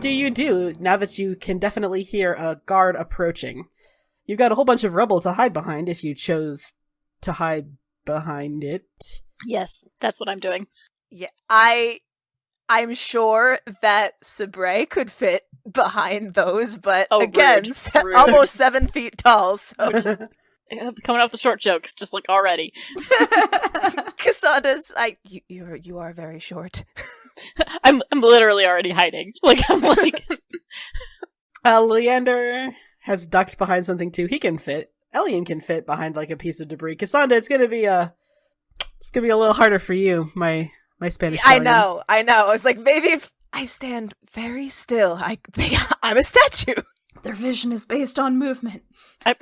do you do now that you can definitely hear a guard approaching? You've got a whole bunch of rubble to hide behind if you chose to hide behind it. Yes, that's what I'm doing. Yeah, I'm sure that Sabre could fit behind those, but again, rude. almost 7 feet tall, so just... Coming off the short jokes, just like already. Cassandra's, you are very short. I'm literally already hiding. I'm like... Leander has ducked behind something too. He can fit. Elian can fit behind a piece of debris. Cassandra, it's gonna be a little harder for you, my Spanish Italian. I know. It's like, maybe if I stand very still, I'm a statue. Their vision is based on movement. I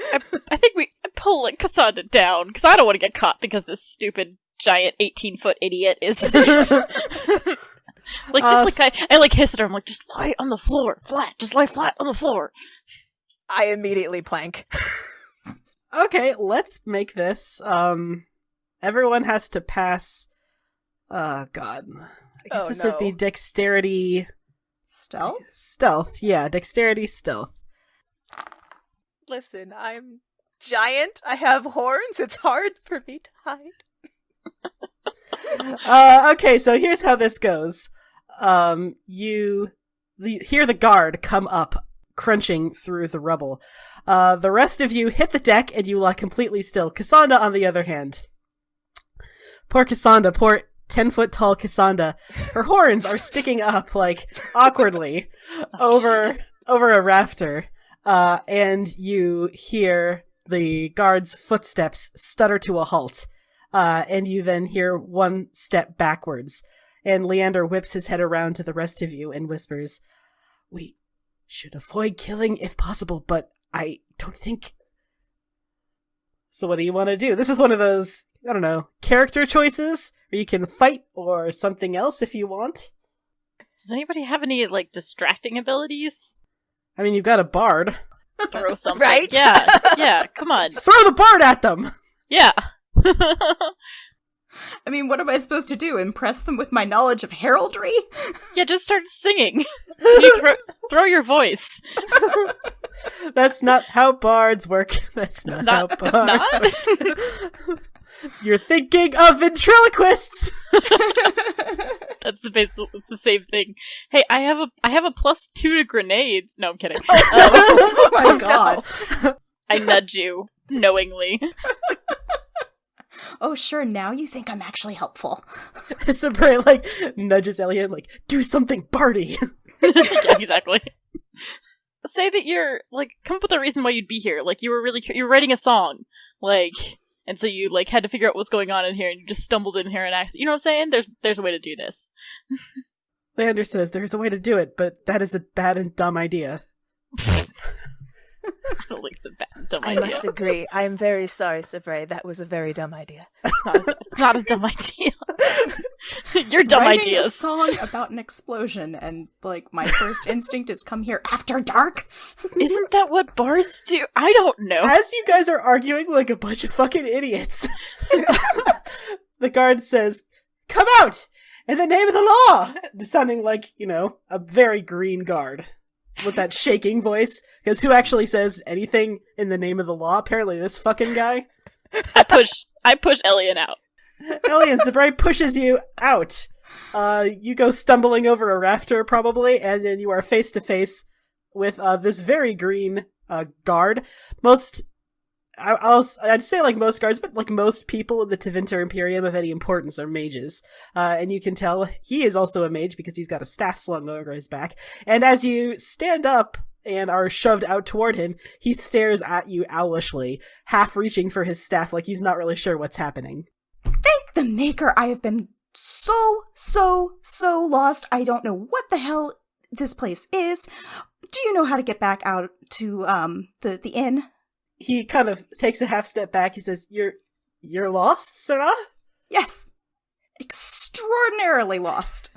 think we pull Cassandra down, because I don't want to get caught because this stupid, giant, 18-foot idiot is... I hiss at her, I'm like, just lie on the floor, flat, just lie flat on the floor. I immediately plank. Okay, let's make this, everyone has to pass, God. I guess this would be dexterity... Stealth? Stealth, yeah, dexterity, stealth. Listen, I'm giant, I have horns, it's hard for me to hide. Okay, so here's how this goes. You hear the guard come up, crunching through the rubble. The rest of you hit the deck and you lie completely still. Cassandra, on the other hand. Poor Cassandra, poor 10-foot-tall Cassandra. Her horns are sticking up, awkwardly, over a rafter. And you hear the guard's footsteps stutter to a halt. And you then hear one step backwards. And Leander whips his head around to the rest of you and whispers, "We should avoid killing if possible, but I don't think..." So what do you want to do? This is one of those, I don't know, character choices, or you can fight or something else if you want. Does anybody have any, distracting abilities? I mean, you've got a bard. Throw something. Right? Yeah, come on. Throw the bard at them! Yeah. I mean, what am I supposed to do? Impress them with my knowledge of heraldry? Yeah, just start singing. You throw your voice. That's not how bards work. That's not how bards work. You're thinking of ventriloquists! That's the same thing. Hey, I have a +2 to grenades. No, I'm kidding. Oh my god. I nudge you knowingly. Oh, sure, now you think I'm actually helpful. Sabre, nudges Elliot, do something bardy. Yeah, exactly. Say that you're, come up with a reason why you'd be here. You were writing a song, and so you, had to figure out what's going on in here, and you just stumbled in here and accidentally, you know what I'm saying? There's a way to do this. Leander says there's a way to do it, but that is a bad and dumb idea. I don't think it's a bad and dumb idea. I must agree. I am very sorry, Sabre. That was a very dumb idea. It's not a dumb idea. Your dumb Writing ideas. a song about an explosion, and my first instinct is come here after dark. Isn't that what bards do? I don't know. As you guys are arguing like a bunch of fucking idiots, the guard says, "Come out! In the name of the law!" Sounding like, a very green guard. With that shaking voice. Because who actually says anything in the name of the law? Apparently this fucking guy. I push Elian out. Elian, Sabre pushes you out. You go stumbling over a rafter, probably, and then you are face to face with this very green guard. I'd say most guards, but most people in the Tevinter Imperium of any importance are mages. And you can tell he is also a mage because he's got a staff slung over his back. And as you stand up and are shoved out toward him, he stares at you owlishly, half reaching for his staff like he's not really sure what's happening. Thank the maker, I have been so lost. I don't know what the hell this place is. Do you know how to get back out to the inn? He kind of takes a half step back. He says, You're lost, Sarah?" Yes. Extraordinarily lost.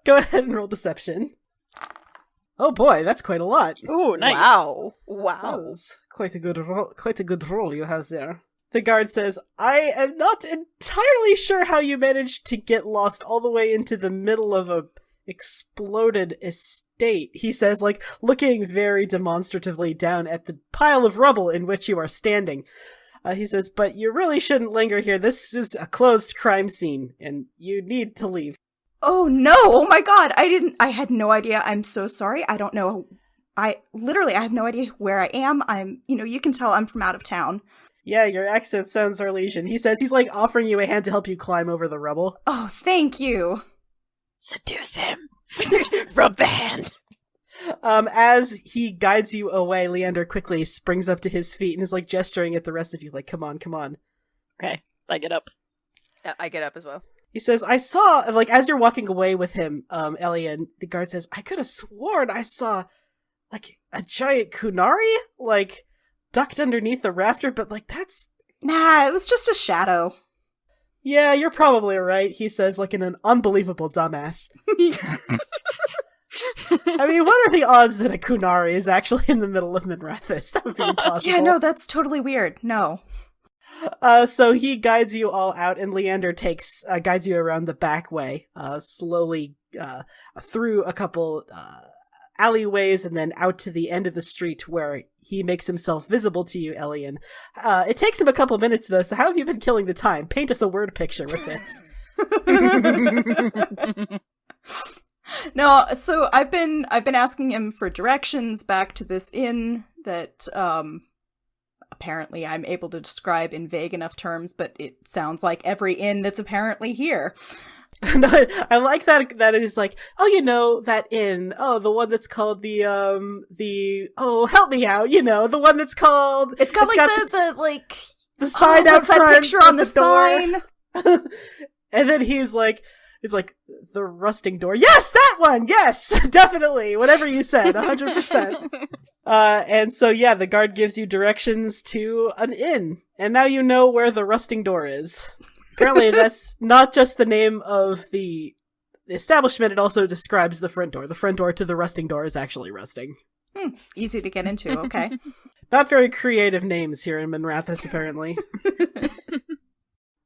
Go ahead and roll deception. Oh boy, that's quite a lot. Ooh, nice. Wow. That was quite a good roll you have there. The guard says, "I am not entirely sure how you managed to get lost all the way into the middle of a exploded estate, he says, like, looking very demonstratively down at the pile of rubble in which you are standing. He says, but you really shouldn't linger here. This is a closed crime scene, and you need to leave. Oh no! Oh my god! I had no idea. I'm so sorry. I don't know. I have no idea where I am. You can tell I'm from out of town. Yeah, your accent sounds Orlesian. He says he's, like, offering you a hand to help you climb over the rubble. Oh, thank you. Seduce him. Rub the hand. As he guides you away, Leander quickly springs up to his feet and is, like, gesturing at the rest of you, like, come on, come on. Okay, I get up. Yeah, I get up as well. He says, I saw, like, as you're walking away with him, Elian, the guard says, I could have sworn I saw, like, a giant kunari, like, ducked underneath the rafter, but, like, that's... Nah, it was just a shadow. Yeah, you're probably right, he says, like, in an unbelievable dumbass. I mean, what are the odds that a kunari is actually in the middle of Minrathous? That would be impossible. Yeah, no, that's totally weird. No. So he guides you all out, and Leander guides you around the back way, slowly through a couple alleyways, and then out to the end of the street where he makes himself visible to you, Elian. It takes him a couple minutes, though, so how have you been killing the time? Paint us a word picture with this. No, so I've been asking him for directions back to this inn that apparently I'm able to describe in vague enough terms, but it sounds like every inn that's apparently here. No, I like that it is like, oh, that inn, the one that's called the help me out, the one that's called... It's got the sign out front. That picture on the sign. And then he's like, the rusting door. Yes, that one! Yes! Definitely! Whatever you said, 100%. And so, yeah, the guard gives you directions to an inn. And now you know where the rusting door is. Apparently, that's not just the name of the establishment, it also describes the front door. The front door to the rusting door is actually rusting. Easy to get into, okay. Not very creative names here in Minrathous, apparently.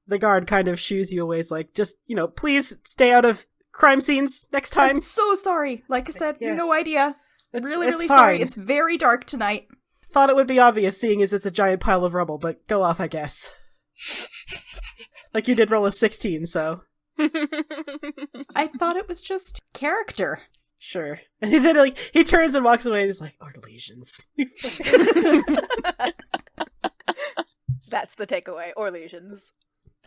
The guard kind of shoos you away. It's like, just, please stay out of crime scenes next time. I'm so sorry. Like I said, yes. No idea. It's really fine. sorry. It's very dark tonight. Thought it would be obvious, seeing as it's a giant pile of rubble, but go off, I guess. Like, you did roll a 16, so... I thought it was just character. Sure. And then, he turns and walks away and he's like, Orlesians. That's the takeaway, Orlesians.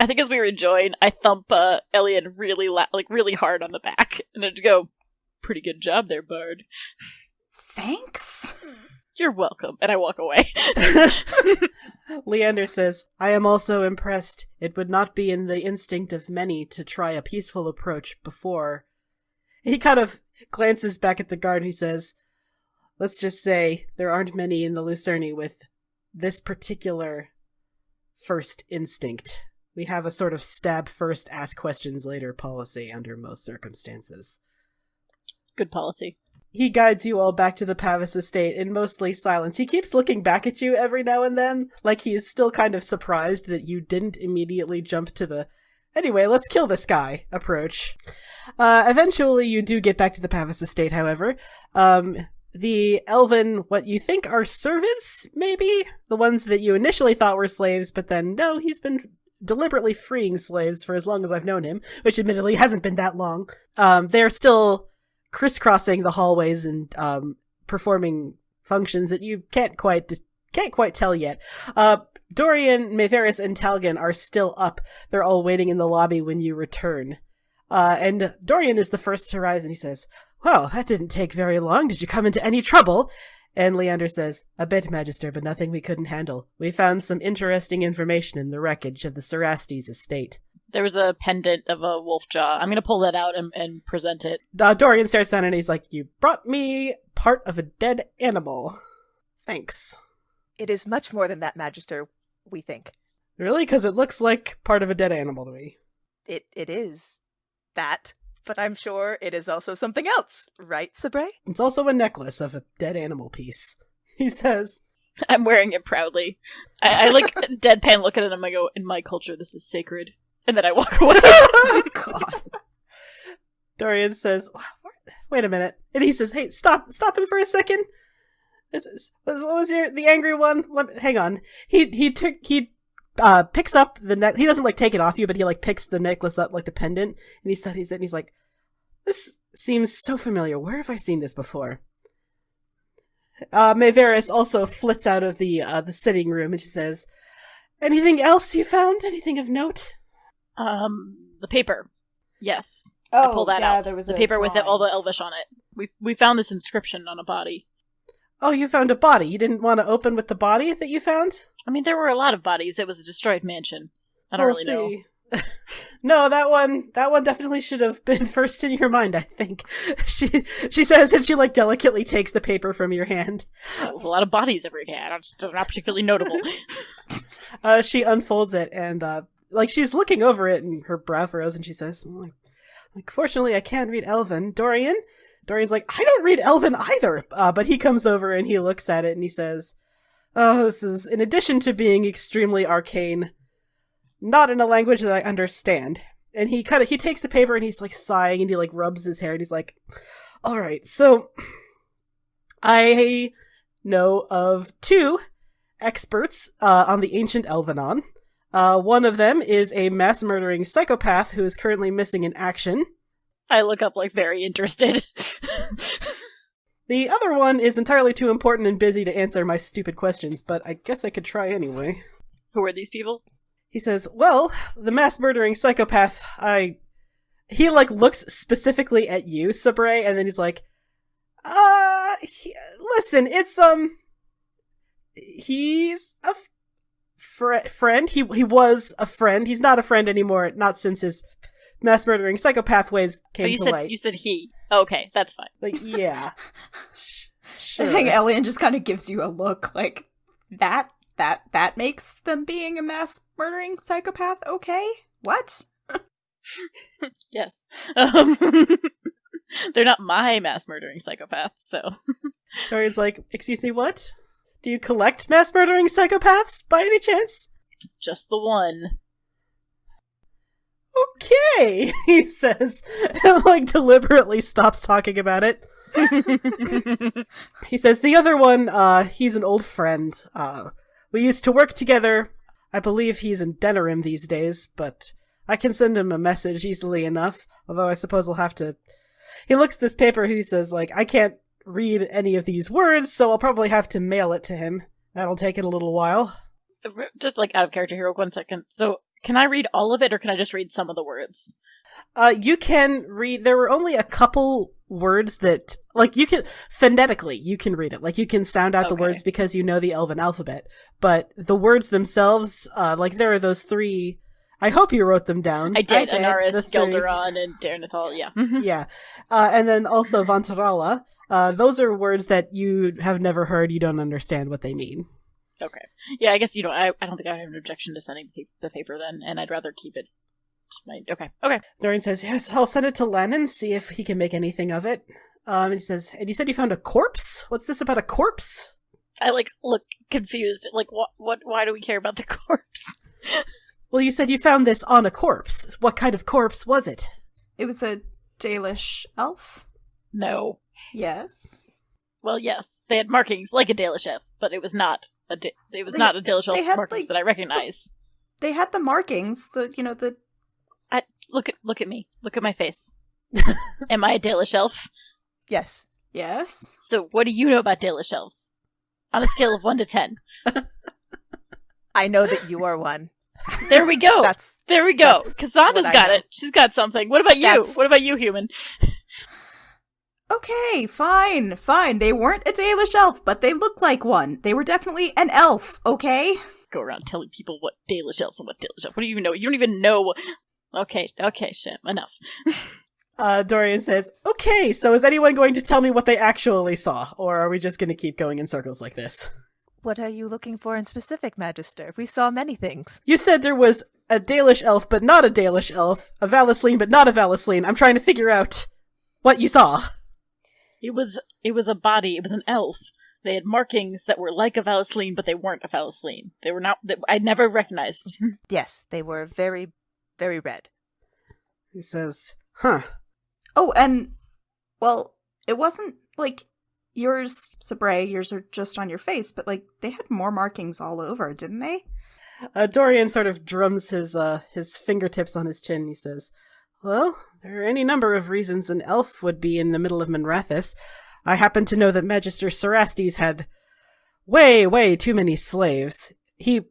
I think as we rejoin, I thump Elian really hard on the back, and I just go, pretty good job there, Bard. Thanks. You're welcome. And I walk away. Leander says, I am also impressed. It would not be in the instinct of many to try a peaceful approach before. He kind of glances back at the guard and he says, let's just say there aren't many in the Lucerni with this particular first instinct. We have a sort of stab first, ask questions later policy under most circumstances. Good policy. He guides you all back to the Pavis estate in mostly silence. He keeps looking back at you every now and then, like he is still kind of surprised that you didn't immediately jump to the anyway, let's kill this guy approach. Eventually you do get back to the Pavis estate, however. The elven, what you think are servants, maybe? The ones that you initially thought were slaves, but then, no, he's been deliberately freeing slaves for as long as I've known him, which admittedly hasn't been that long. They're still crisscrossing the hallways and performing functions that you can't quite tell yet. Dorian, Maverius, and Talgan are still up. They're all waiting in the lobby when you return. And Dorian is the first to rise, and he says, well, that didn't take very long. Did you come into any trouble? And Leander says, a bit, Magister, but nothing we couldn't handle. We found some interesting information in the wreckage of the Cerastes estate. There was a pendant of a wolf jaw. I'm going to pull that out and present it. Dorian stares down and he's like, you brought me part of a dead animal. Thanks. It is much more than that, Magister, we think. Really? Because it looks like part of a dead animal to me. It is that, but I'm sure it is also something else. Right, Sabre? It's also a necklace of a dead animal piece, he says. I'm wearing it proudly. I like deadpan look at it and I go, in my culture, this is sacred. And then I walk away. God. Dorian says, wait a minute. And he says, hey, stop him for a second. What was the angry one? Hang on. He picks up the neck. He doesn't like take it off you, but he like picks the necklace up like the pendant, and he studies it, and he's like, this seems so familiar. Where have I seen this before? Maeveris also flits out of the sitting room, and she says, anything else you found? Anything of note? The paper. Yes. Oh, I pulled that out. There was the paper with all the Elvish on it. We found this inscription on a body. Oh, you found a body. You didn't want to open with the body that you found? I mean, there were a lot of bodies. It was a destroyed mansion. I don't really know. No, that one definitely should have been first in your mind, I think. She says, and she like delicately takes the paper from your hand. Still a lot of bodies every day. They're not particularly notable. She unfolds it and like she's looking over it and her brow furrows and she says, like fortunately I can't read Elven. Dorian's like, I don't read Elven either. But he comes over and he looks at it and he says, oh, this is, in addition to being extremely arcane, not in a language that I understand. And he takes the paper and he's like sighing and he like rubs his hair and he's like, all right, so I know of 2 experts on the ancient Elvenon. One of them is a mass-murdering psychopath who is currently missing in action. I look up, like, very interested. The other one is entirely too important and busy to answer my stupid questions, but I guess I could try anyway. Who are these people? He says, well, the mass-murdering psychopath, he, like, looks specifically at you, Sabre, and then he's like, listen, it's, he's a friend. He was a friend. He's not a friend anymore, not since his mass-murdering psychopath ways came to light. You said he. Okay, that's fine. Like, yeah. Sure. I think Elian just kind of gives you a look like, that makes them being a mass-murdering psychopath okay? What? Yes. They're not my mass-murdering psychopaths, so... Dorian's like, excuse me, what? Do you collect mass-murdering psychopaths, by any chance? Just the one. Okay, he says, and like deliberately stops talking about it. He says, the other one, he's an old friend. We used to work together. I believe he's in Denerim these days, but I can send him a message easily enough, although I suppose I'll have to... He looks at this paper, he says, like, I can't read any of these words, so I'll probably have to mail it to him. That'll take it a little while. Just, like, out of character here, 1 second. So, can I read all of it, or can I just read some of the words? You can read... There were only a couple words that... Like, you can... Phonetically, you can read it. Like, you can sound out the words because you know the Elven alphabet. But the words themselves, like, there are those 3... I hope you wrote them down. I did. Anaris, Gelderon, and Darnathal, yeah. Yeah. And then also Vantarala. Those are words that you have never heard, you don't understand what they mean. Okay. Yeah, I guess you don't... I don't think I have an objection to sending the paper then, and I'd rather keep it to my... Okay. Dorian says, yes, I'll send it to Lennon, see if he can make anything of it. And he says, and you said you found a corpse? What's this about a corpse? I, like, look confused. Like, why do we care about the corpse? Well, you said you found this on a corpse. What kind of corpse was it? It was a Dalish elf? No. Yes. Well, yes. They had markings like a Dalish elf, but it was not a Dalish elf markings that I recognize. They had the markings, Look at me. Look at my face. Am I a Dalish elf? Yes. Yes. So, what do you know about Dalish elves? On a scale of 1 to 10. I know that you are one. There we go. There we go. Cassandra's got it. She's got something. What about you? What about you, human? Okay, fine. They weren't a Dalish elf, but they look like one. They were definitely an elf, okay? Go around telling people what Dalish elves and what Dalish elves. What do you even know? You don't even know. Okay, Shem. Enough. Dorian says, okay, so is anyone going to tell me what they actually saw? Or are we just going to keep going in circles like this? What are you looking for in specific, Magister? We saw many things. You said there was a Dalish elf, but not a Dalish elf. A Valisleen, but not a Valisleen. I'm trying to figure out what you saw. It was a body. It was an elf. They had markings that were like a Valisleen, but they weren't a Valisleen. They were not... I never recognized. Yes, they were very, very red. He says, huh. Oh, and, well, it wasn't, like, yours, Sabre, yours are just on your face, but, like, they had more markings all over, didn't they? Dorian sort of drums his fingertips on his chin. He says, well, there are any number of reasons an elf would be in the middle of Minrathous. I happen to know that Magister Cerastes had way too many slaves. He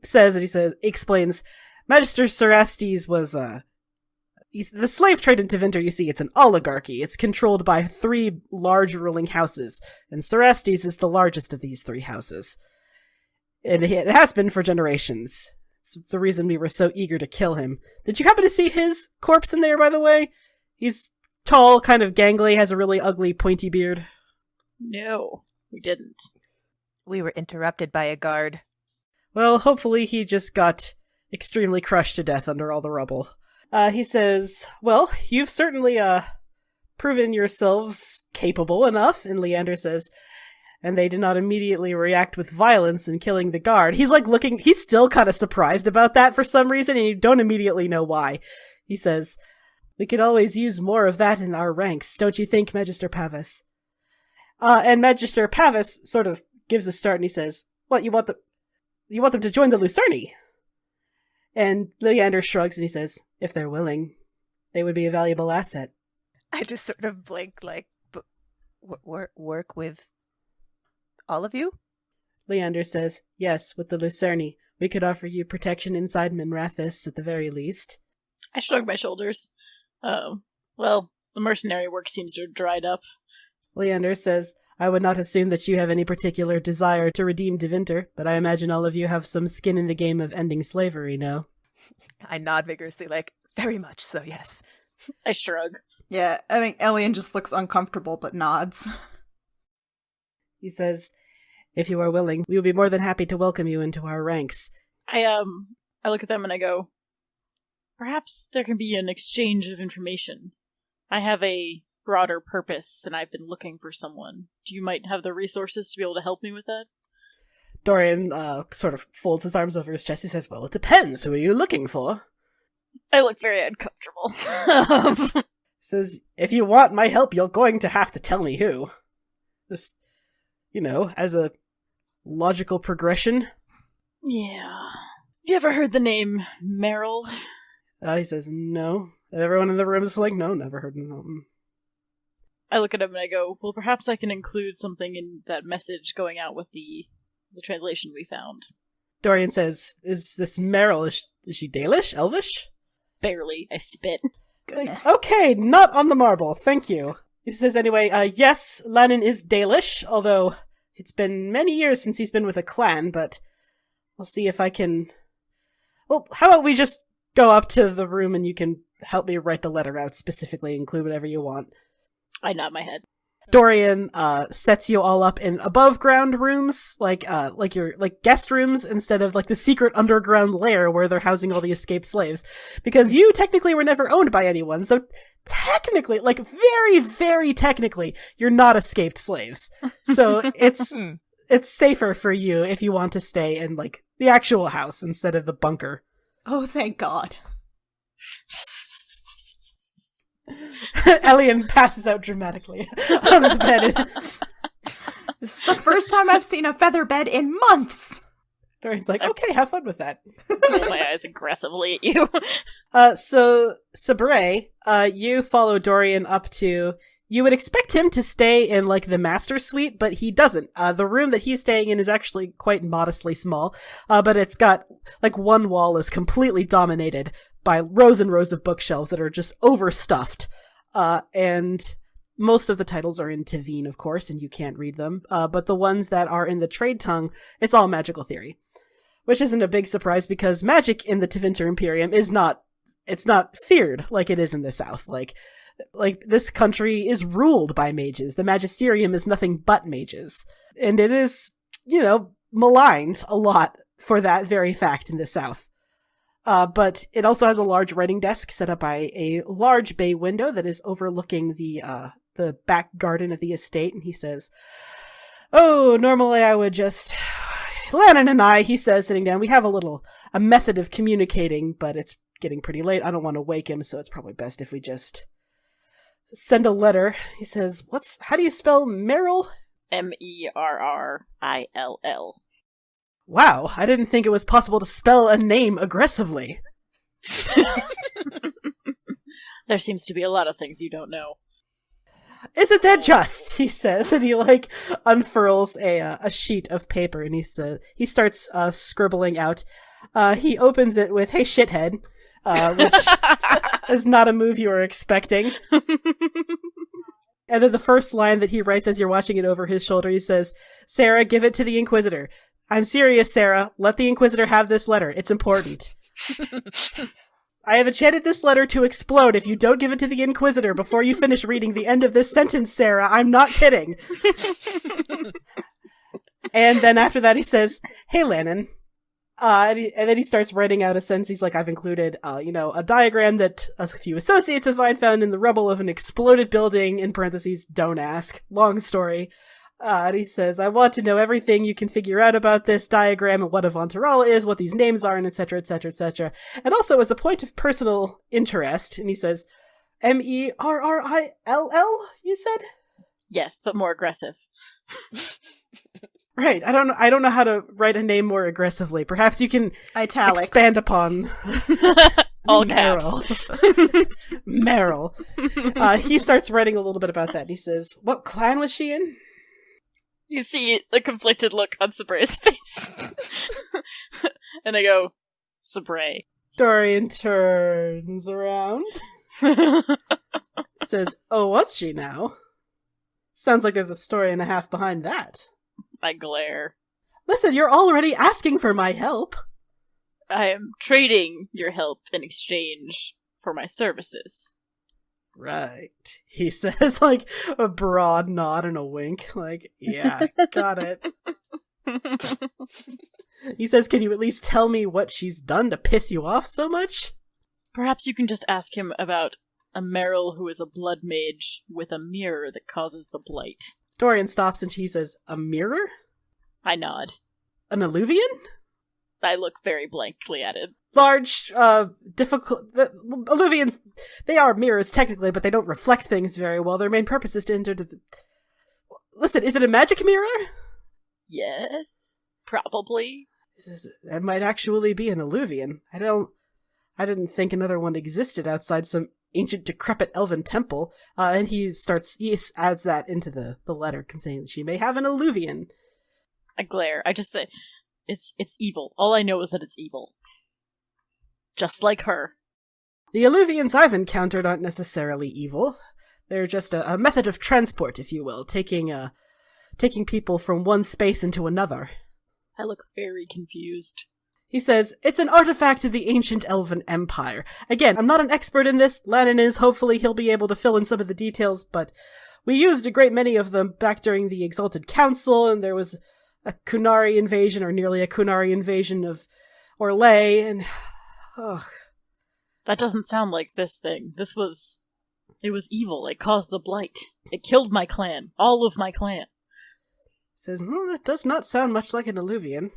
explains, Magister Cerastes was, the slave trade in Tevinter, you see, it's an oligarchy. It's controlled by 3 large ruling houses, and Cerastes is the largest of these 3 houses. And it has been for generations. It's the reason we were so eager to kill him. Did you happen to see his corpse in there, by the way? He's tall, kind of gangly, has a really ugly, pointy beard. No, we didn't. We were interrupted by a guard. Well, hopefully he just got extremely crushed to death under all the rubble. He says, well, you've certainly, proven yourselves capable enough, and Leander says, and they did not immediately react with violence in killing the guard. He's like he's still kind of surprised about that for some reason, and you don't immediately know why. He says, we could always use more of that in our ranks, don't you think, Magister Pavus? And Magister Pavus sort of gives a start, and he says, what, you want them to join the Lucerni? And Leander shrugs, and he says, if they're willing, they would be a valuable asset. I just sort of blink, like, work with all of you? Leander says, yes, with the Lucerni. We could offer you protection inside Minrathous at the very least. I shrug my shoulders. Well, the mercenary work seems to have dried up. Leander says, I would not assume that you have any particular desire to redeem Tevinter, but I imagine all of you have some skin in the game of ending slavery, no? I nod vigorously, like, very much so, yes. I shrug. Yeah, I think Elian just looks uncomfortable but nods. He says, if you are willing, we will be more than happy to welcome you into our ranks. I look at them and I go, perhaps there can be an exchange of information. I have a broader purpose, and I've been looking for someone. Do you might have the resources to be able to help me with that? Dorian sort of folds his arms over his chest. He says, well, it depends. Who are you looking for? I look very uncomfortable. He says, if you want my help, you're going to have to tell me who. Just, as a logical progression. Yeah. Have you ever heard the name Meryl? He says, no. And everyone in the room is like, no, never heard of him. I look at him and I go, well, perhaps I can include something in that message going out with the translation we found. Dorian says, is this Meryl, is she Dalish? Elvish? Barely. I spit. Goodness. Okay, not on the marble, thank you. He says anyway, yes, Lannon is Dalish, although it's been many years since he's been with a clan, but I'll see if I can... Well, how about we just go up to the room and you can help me write the letter out specifically, include whatever you want. I nod my head. Dorian sets you all up in above ground rooms, like your guest rooms, instead of like the secret underground lair where they're housing all the escaped slaves, because you technically were never owned by anyone. So technically, like very, very technically, you're not escaped slaves. So it's safer for you if you want to stay in like the actual house instead of the bunker. Oh, thank God. Elian passes out dramatically on the bed. This is the first time I've seen a feather bed in months! Dorian's like, okay, have fun with that. Roll my eyes aggressively at you. So, Sabre, you follow Dorian up to... You would expect him to stay in, like, the master suite, but he doesn't. The room that he's staying in is actually quite modestly small, but it's got, like, one wall is completely dominated by rows and rows of bookshelves that are just overstuffed. And most of the titles are in Tevene, of course, and you can't read them. But the ones that are in the trade tongue, it's all magical theory. Which isn't a big surprise because magic in the Tevinter Imperium it's not feared like it is in the South. Like this country is ruled by mages. The magisterium is nothing but mages. And it is, maligned a lot for that very fact in the South. But it also has a large writing desk set up by a large bay window that is overlooking the back garden of the estate. And he says, oh, normally I would just... Lannon and I, he says, sitting down, we have a method of communicating, but it's getting pretty late. I don't want to wake him, so it's probably best if we just send a letter. He says, how do you spell Merrill? Merrill. Wow, I didn't think it was possible to spell a name aggressively. There seems to be a lot of things you don't know. Isn't that just? He says, and he unfurls a sheet of paper, and he starts scribbling out. He opens it with "Hey shithead," which is not a move you were expecting. And then the first line that he writes as you're watching it over his shoulder, he says, "Sarah, give it to the Inquisitor. I'm serious, Sarah. Let the Inquisitor have this letter. It's important. I have enchanted this letter to explode if you don't give it to the Inquisitor before you finish reading the end of this sentence, Sarah. I'm not kidding." And then after that he says, "Hey, Lannon." And then he starts writing out a sentence. He's like, "I've included, a diagram that a few associates of mine found in the rubble of an exploded building, in parentheses, don't ask. Long story." And he says, "I want to know everything you can figure out about this diagram and what a Vontarala is, what these names are, and etc., etc., etc. And also as a point of personal interest," and he says, "Merrill, you said?" Yes, but more aggressive. Right. I don't know how to write a name more aggressively. Perhaps you can italics. Expand upon all Merrill. caps. Merrill. He starts writing a little bit about that. He says, "What clan was she in?" You see the conflicted look on Sabray's face. And I go, "Sabray." Dorian turns around. Says, "Oh, was she now? Sounds like there's a story and a half behind that." I glare. "Listen, you're already asking for my help." "I am trading your help in exchange for my services." "Right," he says, a broad nod and a wink. "Yeah, got it." He says, "Can you at least tell me what she's done to piss you off so much?" "Perhaps you can just ask him about a Merrill who is a blood mage with a mirror that causes the blight." Dorian stops and she says, "A mirror? I nod. An alluvian?" I look very blankly at it. "Large, difficult... alluvians, they are mirrors technically, but they don't reflect things very well. Their main purpose is to enter the... Listen, is it a magic mirror?" "Yes, probably." He says, "That might actually be an alluvian. I didn't think another one existed outside some ancient decrepit elven temple." And he adds that into the letter, saying that she may have an alluvian. I glare. I just say, it's evil. All I know is that it's evil. Just like her. "The alluvians I've encountered aren't necessarily evil. They're just a method of transport, if you will, taking people from one space into another." I look very confused. He says, "It's an artifact of the ancient elven empire. Again, I'm not an expert in this. Lannon is. Hopefully he'll be able to fill in some of the details, but we used a great many of them back during the Exalted Council, and there was a Kunari invasion, or nearly a Kunari invasion of Orlais, and... That doesn't sound like this thing. It was evil. It caused the blight. It killed my clan. All of my clan." Says, "That does not sound much like an alluvian.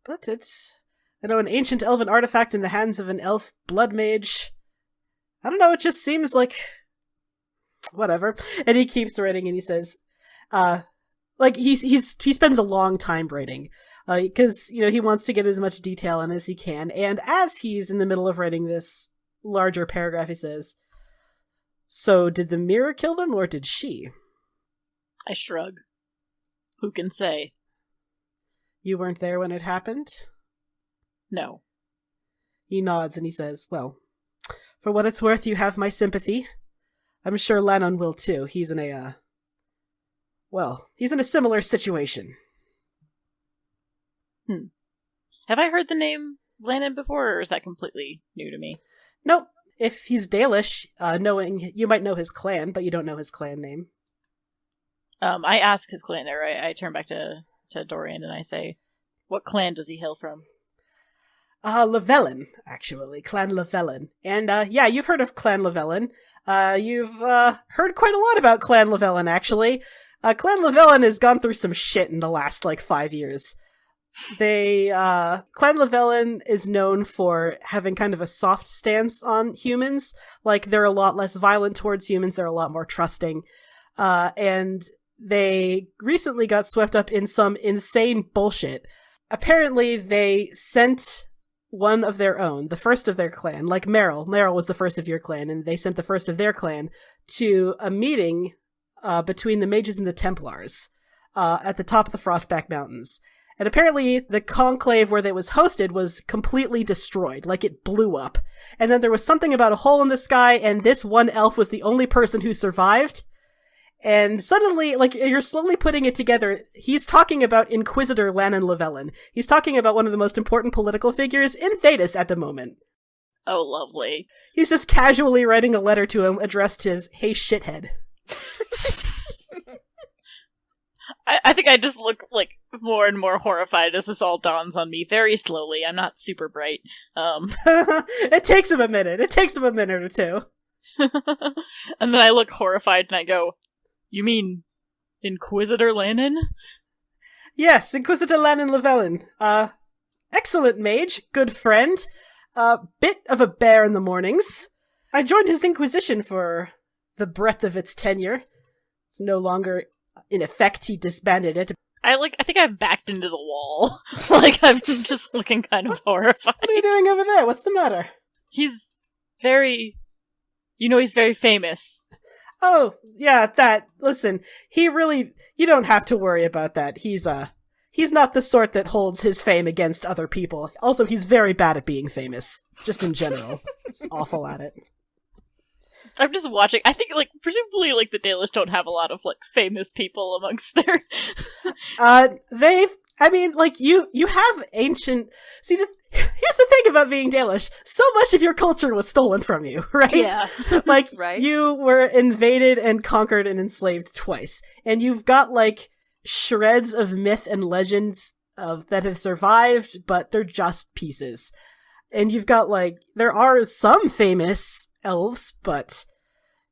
But it's, an ancient elven artifact in the hands of an elf blood mage. I don't know, it just seems like... whatever." And he keeps writing, and he says, he spends a long time writing, because, he wants to get as much detail in as he can. And as he's in the middle of writing this larger paragraph, he says, "So did the mirror kill them, or did she?" I shrug. Who can say? "You weren't there when it happened?" "No." He nods and he says, "Well, for what it's worth, you have my sympathy. I'm sure Lannon will too. He's in a similar situation." Have I heard the name Lannon before, or is that completely new to me? Nope. If he's Dalish, you might know his clan, but you don't know his clan name. I ask his clan there. I turn back to Dorian and I say, "What clan does he hail from?" Lavellan, actually. Clan Lavellan. And, you've heard of Clan Lavellan. You've heard quite a lot about Clan Lavellan, actually. Clan Lavellan has gone through some shit in the last, 5 years. Clan Llewellyn is known for having kind of a soft stance on humans. Like, they're a lot less violent towards humans, they're a lot more trusting. And they recently got swept up in some insane bullshit. Apparently, they sent one of their own, the first of their clan, like Meryl. Meryl was the first of your clan, and they sent the first of their clan to a meeting between the mages and the Templars at the top of the Frostback Mountains. And apparently the conclave where it was hosted was completely destroyed, like it blew up. And then there was something about a hole in the sky, and this one elf was the only person who survived. And suddenly, like, you're slowly putting it together, he's talking about Inquisitor Lannan Llewellyn. He's talking about one of the most important political figures in Thedas at the moment. Oh, lovely. He's just casually writing a letter to him addressed as, "Hey, shithead." I think I just look, like, more and more horrified as this all dawns on me very slowly. I'm not super bright. It takes him a minute. It takes him a minute or two. And then I look horrified and I go, "You mean Inquisitor Lannan?" Yes, Inquisitor Lannan Llewellyn. Excellent mage, good friend. Bit of a bear in the mornings. I joined his Inquisition for the breadth of its tenure. It's no longer in effect, he disbanded it. I think I've backed into the wall. Like, I'm just looking kind of horrified. What are you doing over there? What's the matter? He's very... he's very famous. Oh, yeah, that. Listen, he really... You don't have to worry about that. He's not the sort that holds his fame against other people. Also, he's very bad at being famous. Just in general. He's awful at it. I'm just watching. I think, like, presumably, like, the Dalish don't have a lot of, like, famous people amongst their... you have ancient... See, here's the thing about being Dalish. So much of your culture was stolen from you, right? Yeah. Like, right? You were invaded and conquered and enslaved twice. And you've got, like, shreds of myth and legends that have survived, but they're just pieces. And you've got, like, there are some famous elves, but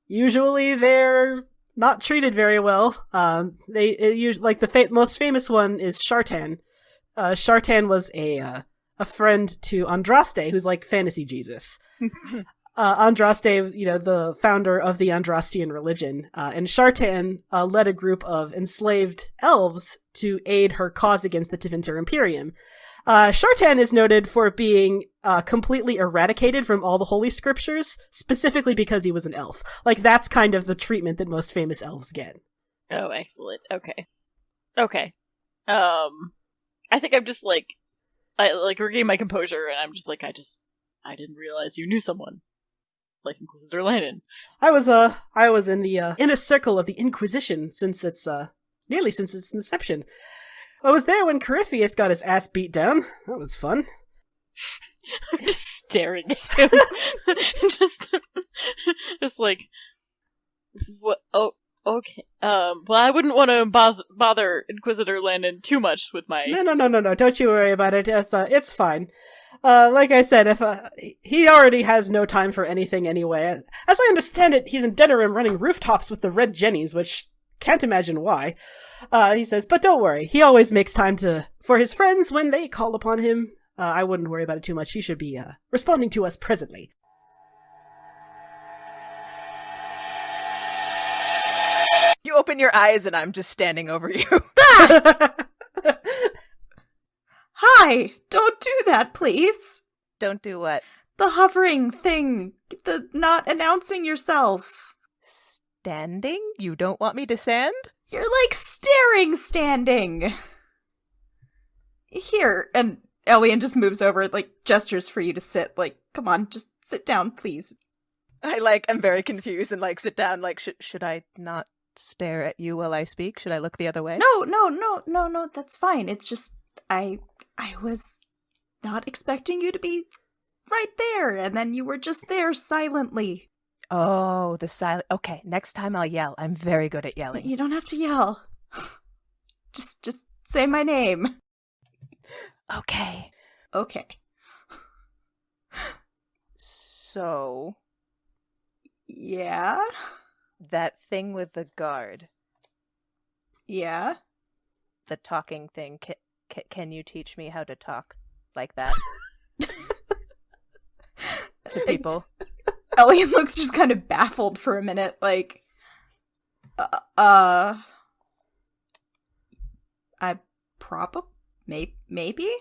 usually they're not treated very well. The most famous one is Shartan. Shartan was a friend to Andraste, who's like fantasy Jesus. Andraste, the founder of the Andrastian religion, and Shartan led a group of enslaved elves to aid her cause against the Tevinter Imperium. Shartan is noted for being completely eradicated from all the holy scriptures, specifically because he was an elf. Like, that's kind of the treatment that most famous elves get. Oh, excellent. Okay. I think I'm just, like, regaining my composure, and I'm just like, I didn't realize you knew someone like Inquisitor Lannan. I was in the inner circle of the Inquisition since its inception. I was there when Corypheus got his ass beat down. That was fun. I'm just staring at him. just like, what? Oh, okay. Well, I wouldn't want to bother Inquisitor Lannan too much with my... No. Don't you worry about it. It's fine. Like I said, he already has no time for anything anyway. As I understand it, he's in Denerim running rooftops with the Red Jennies, which... Can't imagine why. He says, but don't worry. He always makes time for his friends when they call upon him. I wouldn't worry about it too much. He should be responding to us presently. You open your eyes and I'm just standing over you. Hi! Don't do that, please! Don't do what? The hovering thing. The not announcing yourself. Standing? You don't want me to stand? You're like standing. Here, and Elian just moves over, like, gestures for you to sit. Like, come on, just sit down, please. I'm very confused and, like, sit down. Like, should I not stare at you while I speak? Should I look the other way? No, that's fine. It's just, I was not expecting you to be right there, and then you were just there silently. Oh, the silent. Okay, next time I'll yell. I'm very good at yelling. You don't have to yell. Just say my name. Okay. So... Yeah? That thing with the guard. Yeah? The talking thing. Can you teach me how to talk like that to people? Elian looks just kind of baffled for a minute, like, I maybe?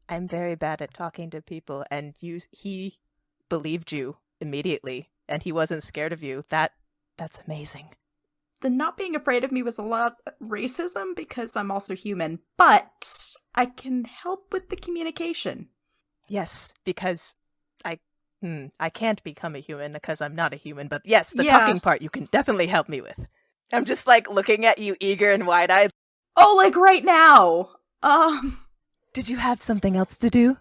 I'm very bad at talking to people, and he believed you immediately, and he wasn't scared of you. That's amazing. The not being afraid of me was a lot racism because I'm also human, but I can help with the communication. Yes, because I can't become a human because I'm not a human, but yes, the talking part you can definitely help me with. I'm just like looking at you eager and wide-eyed. Oh, like right now. Did you have something else to do?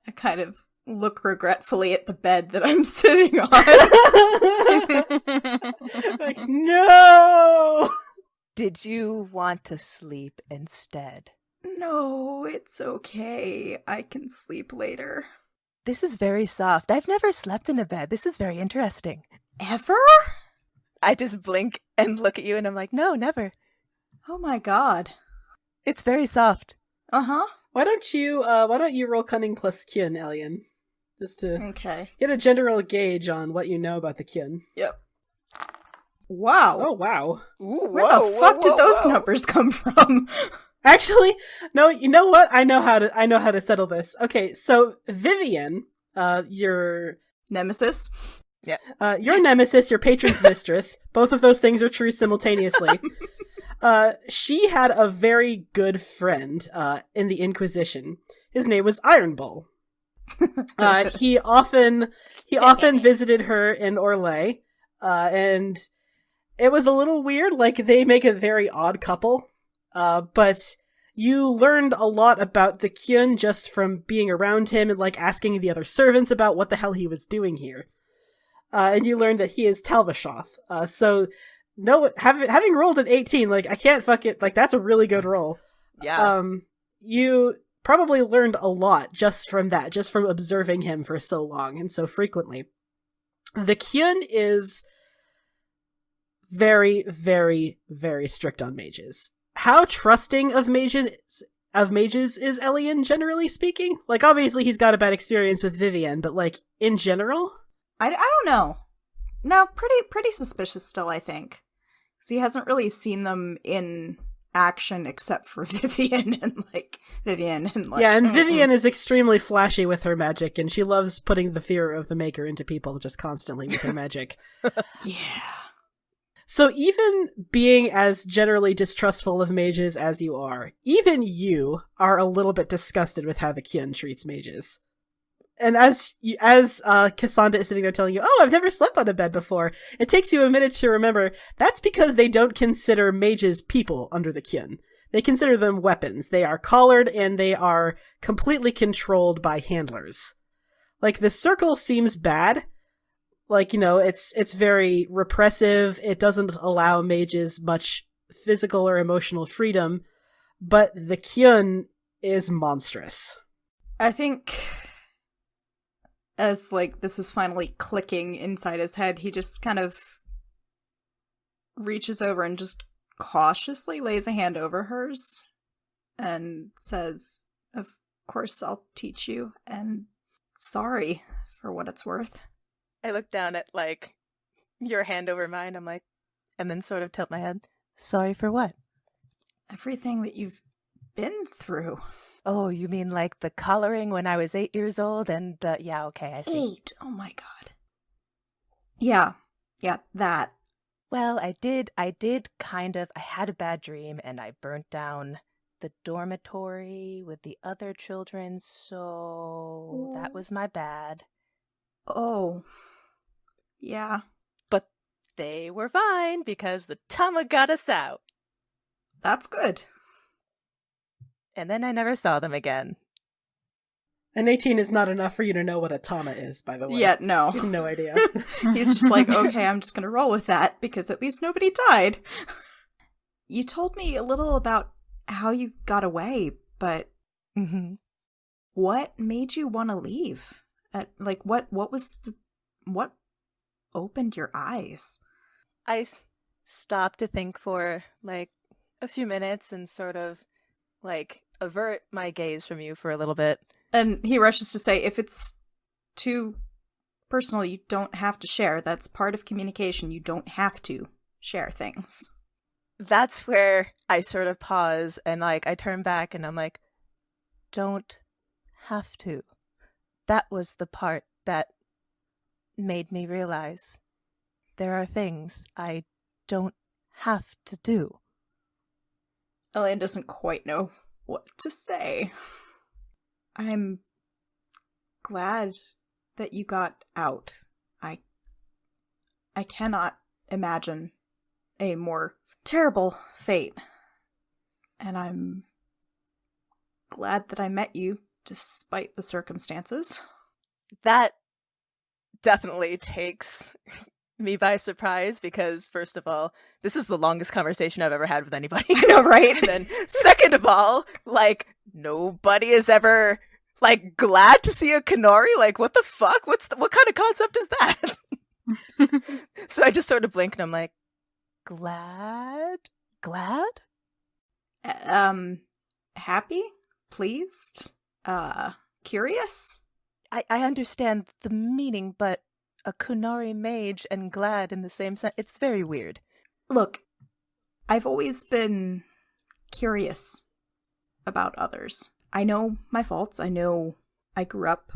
I kind of look regretfully at the bed that I'm sitting on. Like, no! Did you want to sleep instead? No, it's okay. I can sleep later. This is very soft. I've never slept in a bed. This is very interesting. Ever? I just blink and look at you and I'm like, no, never. Oh my god. It's very soft. Uh-huh. Why don't you roll cunning plus Kyun, Elian? Just to get a general gauge on what you know about the Kyun. Yep. Wow. Oh, wow. Ooh, where the fuck did those numbers come from? Actually, no, you know what? I know how to settle this. Okay, so Vivian, your nemesis. Yeah. Your nemesis, your patron's mistress. Both of those things are true simultaneously. She had a very good friend in the Inquisition. His name was Iron Bull. He often visited her in Orlais, and it was a little weird. Like, they make a very odd couple. But you learned a lot about the Kyun just from being around him and, like, asking the other servants about what the hell he was doing here. And you learned that he is Talvashoth. So, no, having rolled an 18, like, I can't fuck it. Like, that's a really good roll. Yeah. You probably learned a lot just from that, just from observing him for so long and so frequently. The Kyun is very, very, very strict on mages. How trusting of mages is Elian, generally speaking? Like, obviously he's got a bad experience with Vivian, but, like, in general? I don't know. No, pretty suspicious still, I think. Because he hasn't really seen them in action except for Vivian and Yeah, and Vivian is extremely flashy with her magic, and she loves putting the fear of the Maker into people just constantly with her magic. Yeah. So even being as generally distrustful of mages as you are, even you are a little bit disgusted with how the Kyun treats mages. And as Cassandra is sitting there telling you, oh, I've never slept on a bed before, it takes you a minute to remember that's because they don't consider mages people under the Kyun. They consider them weapons. They are collared and they are completely controlled by handlers. Like, the circle seems bad. Like, you know, it's very repressive. It doesn't allow mages much physical or emotional freedom, but the Kyun is monstrous. I think as, like, this is finally clicking inside his head, he just kind of reaches over and just cautiously lays a hand over hers and says, of course I'll teach you, and sorry for what it's worth. I look down at, like, your hand over mine, I'm like, and then sort of tilt my head. Sorry for what? Everything that you've been through. Oh, you mean like the coloring when I was 8 years old and the... Yeah, okay, I see. 8? Oh my god. Yeah, that. Well, I did kind of... I had a bad dream and I burnt down the dormitory with the other children, so that was my bad. Oh. Yeah. But they were fine because the Tama got us out. That's good. And then I never saw them again. An 18 is not enough for you to know what a Tama is, by the way. Yeah, no. You have no idea. He's just like, okay, I'm just gonna roll with that, because at least nobody died. You told me a little about how you got away, but what made you want to leave? What opened your eyes? I stopped to think for, like, a few minutes and sort of, like, avert my gaze from you for a little bit. And he rushes to say, if it's too personal, you don't have to share. That's part of communication. You don't have to share things. That's where I sort of pause and like I turn back and I'm like, don't have to. That was the part that made me realize there are things I don't have to do. Elaine doesn't quite know what to say. I'm glad that you got out. I cannot imagine a more terrible fate. And I'm glad that I met you despite the circumstances. That definitely takes me by surprise because, first of all, this is the longest conversation I've ever had with anybody. I know, right? And then, second of all, like, nobody is ever, like, glad to see a Kenori? Like, what the fuck? What kind of concept is that? So I just sort of blink and I'm like, glad? Glad? Happy? Pleased? Curious? I understand the meaning, but a Kunari mage and glad in the same sense, it's very weird. Look, I've always been curious about others. I know my faults. I know I grew up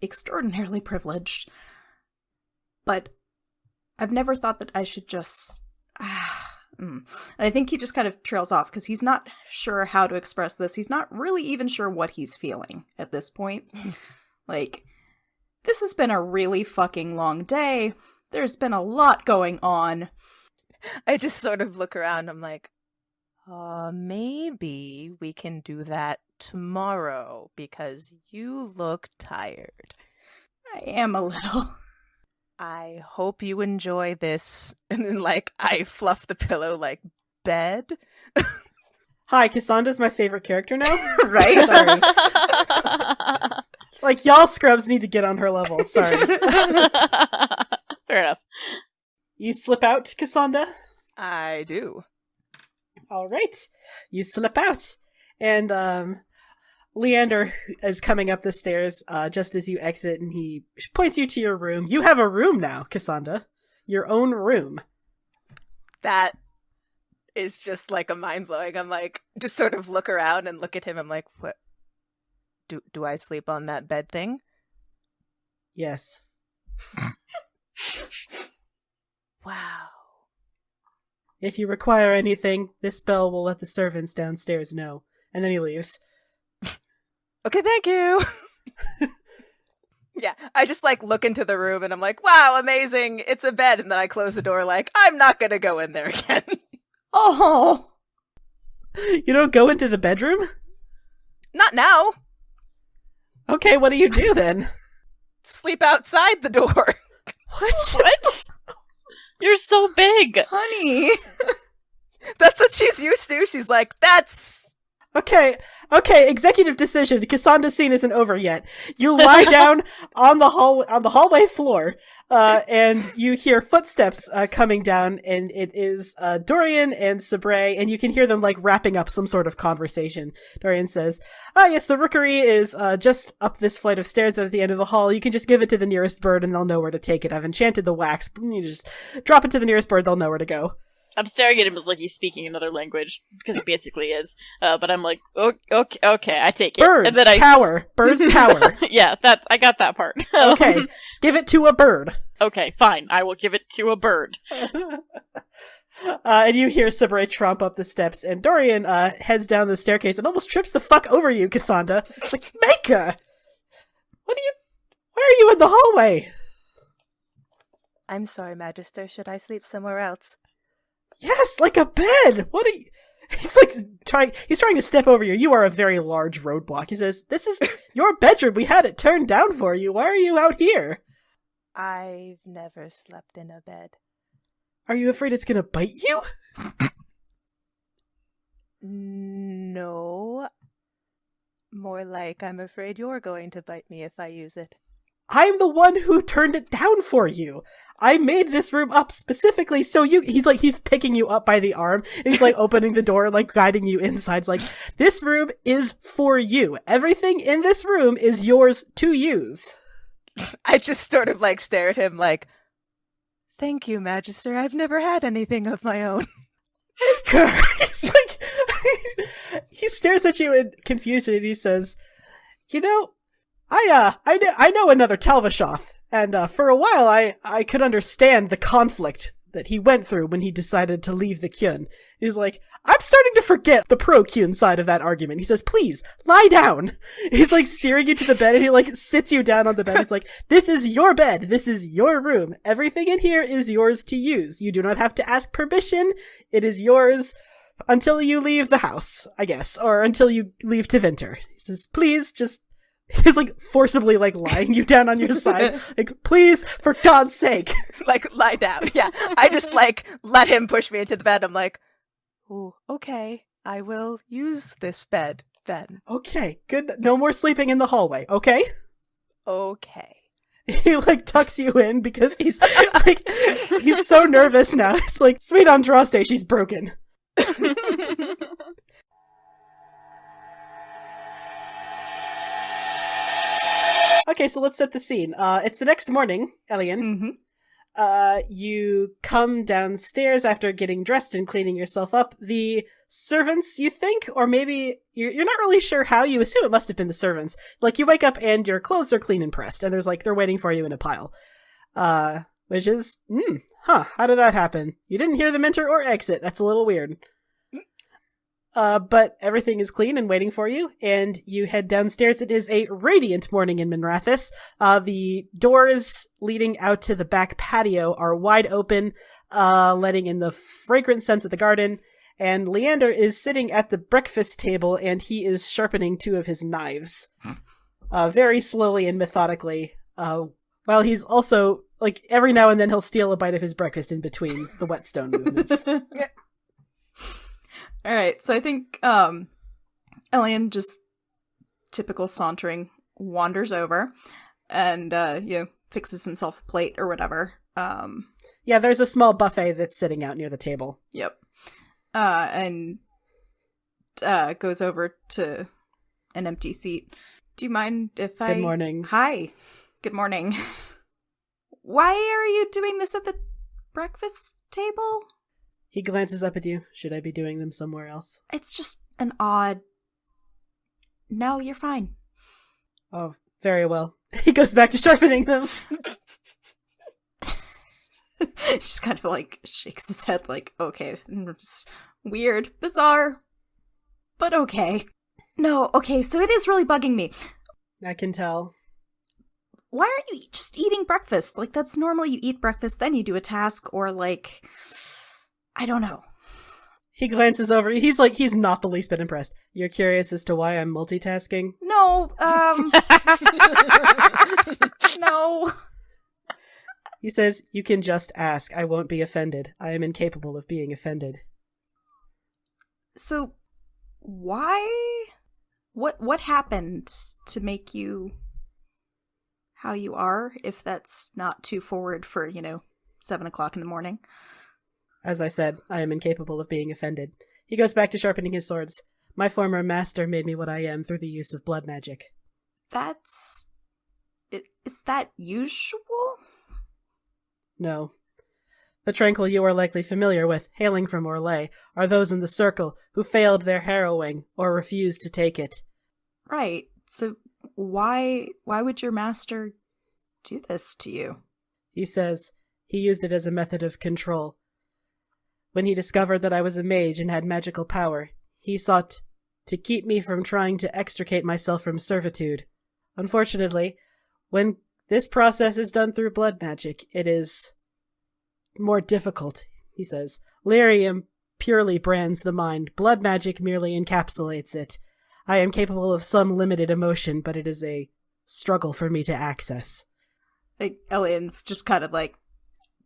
extraordinarily privileged. But I've never thought that I should just... And I think he just kind of trails off because he's not sure how to express this. He's not really even sure what he's feeling at this point. Like, this has been a really fucking long day. There's been a lot going on. I just sort of look around. I'm like, maybe we can do that tomorrow because you look tired. I am a little. I hope you enjoy this. And then, like, I fluff the pillow like bed. Hi, Cassandra's my favorite character now. Right? Sorry. Like, y'all scrubs need to get on her level. Sorry. Fair enough. You slip out, Cassandra? I do. All right. You slip out. And Leander is coming up the stairs just as you exit, and he points you to your room. You have a room now, Cassandra. Your own room. That is just like a mind-blowing. I'm like, just sort of look around and look at him. I'm like, what? Do I sleep on that bed thing? Yes. Wow. If you require anything, this bell will let the servants downstairs know. And then he leaves. Okay, thank you. Yeah, I just like look into the room and I'm like, wow, amazing. It's a bed. And then I close the door like, I'm not going to go in there again. Oh! You don't go into the bedroom? Not now. Okay, what do you do then? Sleep outside the door. What? You're so big. Honey! That's what she's used to. She's like, that's... Okay, executive decision. Cassandra's scene isn't over yet. You lie down on the hallway floor, and you hear footsteps coming down, and it is Dorian and Sabre, and you can hear them like wrapping up some sort of conversation. Dorian says, yes, the rookery is just up this flight of stairs at the end of the hall. You can just give it to the nearest bird, and they'll know where to take it. I've enchanted the wax. You just drop it to the nearest bird, they'll know where to go. I'm staring at him as like he's speaking another language, because he basically is. But I'm like, okay, I take it. Birds, and then tower. Birds, tower. Yeah, I got that part. Okay, give it to a bird. Okay, fine. I will give it to a bird. And you hear Sabre tromp up the steps, and Dorian heads down the staircase and almost trips the fuck over you, Cassandra. Like, Micah! Why are you in the hallway? I'm sorry, Magister. Should I sleep somewhere else? Yes, like a bed! What are you... He's trying to step over you. You are a very large roadblock. He says, this is your bedroom. We had it turned down for you. Why are you out here? I've never slept in a bed. Are you afraid it's gonna bite you? No. More like I'm afraid you're going to bite me if I use it. I'm the one who turned it down for you. I made this room up specifically so he's picking you up by the arm. And he's like opening the door, like guiding you inside. It's like, this room is for you. Everything in this room is yours to use. I just sort of like stare at him like, thank you, Magister. I've never had anything of my own. He's like, he stares at you in confusion and he says, you know, I know another Talvashoth, and for a while I could understand the conflict that he went through when he decided to leave the Kyun. He's like, I'm starting to forget the pro-Kyun side of that argument. He says, please, lie down. He's like steering you to the bed, and he like sits you down on the bed. He's like, this is your bed. This is your room. Everything in here is yours to use. You do not have to ask permission. It is yours until you leave the house, I guess, or until you leave to Vinter. He says, please, just... He's like forcibly like lying you down on your side. Like, please, for God's sake. Like, lie down. Yeah. I just like let him push me into the bed. I'm like, ooh, okay. I will use this bed then. Okay, good. No more sleeping in the hallway, okay? Okay. He like tucks you in because he's like, he's so nervous now. It's like, sweet Andraste, she's broken. Okay, so let's set the scene. It's the next morning, Elian. Mm-hmm. You come downstairs after getting dressed and cleaning yourself up. The servants, you think, or maybe you're not really sure how, you assume it must have been the servants. Like, you wake up and your clothes are clean and pressed, and there's like, they're waiting for you in a pile. Which is, how did that happen? You didn't hear them enter or exit. That's a little weird. But everything is clean and waiting for you, and you head downstairs. It is a radiant morning in Minrathis. The doors leading out to the back patio are wide open, letting in the fragrant scents of the garden, and Leander is sitting at the breakfast table, and he is sharpening two of his knives. Very slowly and methodically, while he's also, like, every now and then he'll steal a bite of his breakfast in between the whetstone movements. All right, so I think Elian, just typical sauntering, wanders over and fixes himself a plate or whatever. Yeah, there's a small buffet that's sitting out near the table. Yep. And goes over to an empty seat. Do you mind if I... Good morning. Hi. Good morning. Why are you doing this at the breakfast table? He glances up at you. Should I be doing them somewhere else? It's just an odd... No, you're fine. Oh, very well. He goes back to sharpening them. Just kind of like shakes his head like, okay, it's weird, bizarre, but okay. No, okay, so it is really bugging me. I can tell. Why aren't you just eating breakfast? Like, that's normally you eat breakfast, then you do a task, or like... I don't know. He glances over. He's like, he's not the least bit impressed. You're curious as to why I'm multitasking? No, no. He says, you can just ask. I won't be offended. I am incapable of being offended. So, why? What happened to make you how you are, if that's not too forward for, 7 o'clock in the morning? As I said, I am incapable of being offended. He goes back to sharpening his swords. My former master made me what I am through the use of blood magic. Is that usual? No. The tranquil you are likely familiar with, hailing from Orlais, are those in the circle who failed their harrowing or refused to take it. Right. So why would your master do this to you? He says he used it as a method of control. When he discovered that I was a mage and had magical power, he sought to keep me from trying to extricate myself from servitude. Unfortunately, when this process is done through blood magic, it is more difficult, he says. Lyrium purely brands the mind. Blood magic merely encapsulates it. I am capable of some limited emotion, but it is a struggle for me to access. Like, Elian's just kind of like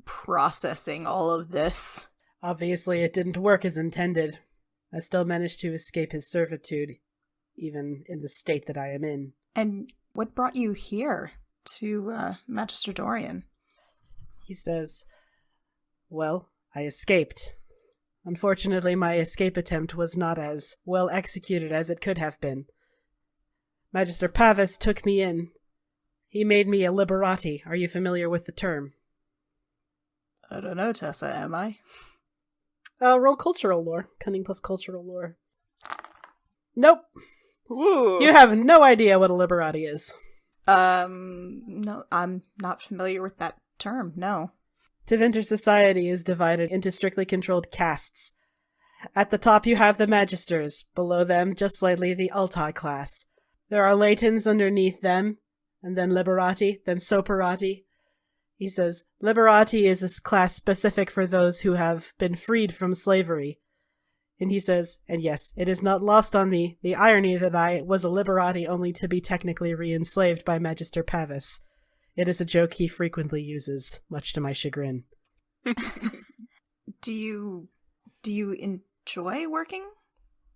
processing all of this. Obviously, it didn't work as intended. I still managed to escape his servitude, even in the state that I am in. And what brought you here to Magister Dorian? He says, well, I escaped. Unfortunately, my escape attempt was not as well executed as it could have been. Magister Pavis took me in. He made me a liberati. Are you familiar with the term? I don't know, Tessa, am I? Roll cultural lore. Cunning plus cultural lore. Nope. Ooh. You have no idea what a liberati is. No, I'm not familiar with that term, no. Tevinter society is divided into strictly controlled castes. At the top you have the magisters, below them, just slightly, the altai class. There are latins underneath them, and then liberati, then soperati. He says, liberati is a class specific for those who have been freed from slavery. And he says, and yes, it is not lost on me the irony that I was a liberati only to be technically re-enslaved by Magister Pavis. It is a joke he frequently uses, much to my chagrin. Do you enjoy working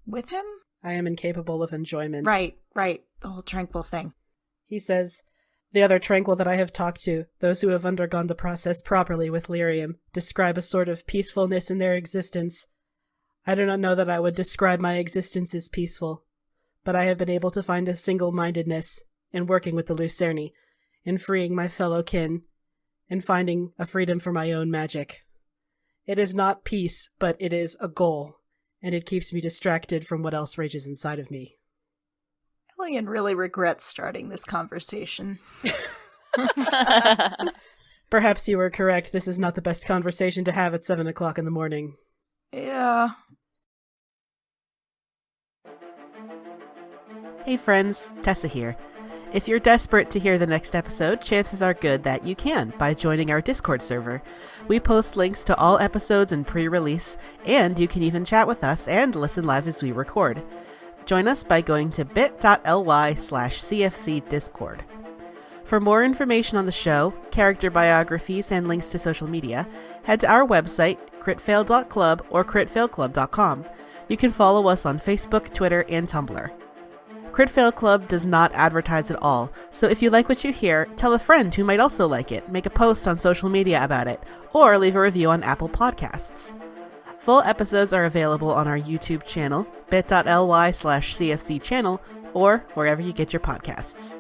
with him? I am incapable of enjoyment. Right. The whole tranquil thing. He says, the other tranquil that I have talked to, those who have undergone the process properly with lyrium, describe a sort of peacefulness in their existence. I do not know that I would describe my existence as peaceful, but I have been able to find a single-mindedness in working with the Lucerni, in freeing my fellow kin, and finding a freedom for my own magic. It is not peace, but it is a goal, and it keeps me distracted from what else rages inside of me. Elian really regrets starting this conversation. Perhaps you were correct. This is not the best conversation to have at 7 o'clock in the morning. Yeah. Hey friends, Tessa here. If you're desperate to hear the next episode, chances are good that you can by joining our Discord server. We post links to all episodes in pre-release, and you can even chat with us and listen live as we record. Join us by going to bit.ly/CFCDiscord. For more information on the show, character biographies, and links to social media, head to our website, critfail.club or critfailclub.com. You can follow us on Facebook, Twitter, and Tumblr. Crit Fail Club does not advertise at all, so if you like what you hear, tell a friend who might also like it, make a post on social media about it, or leave a review on Apple Podcasts. Full episodes are available on our YouTube channel, bit.ly/CFC channel, or wherever you get your podcasts.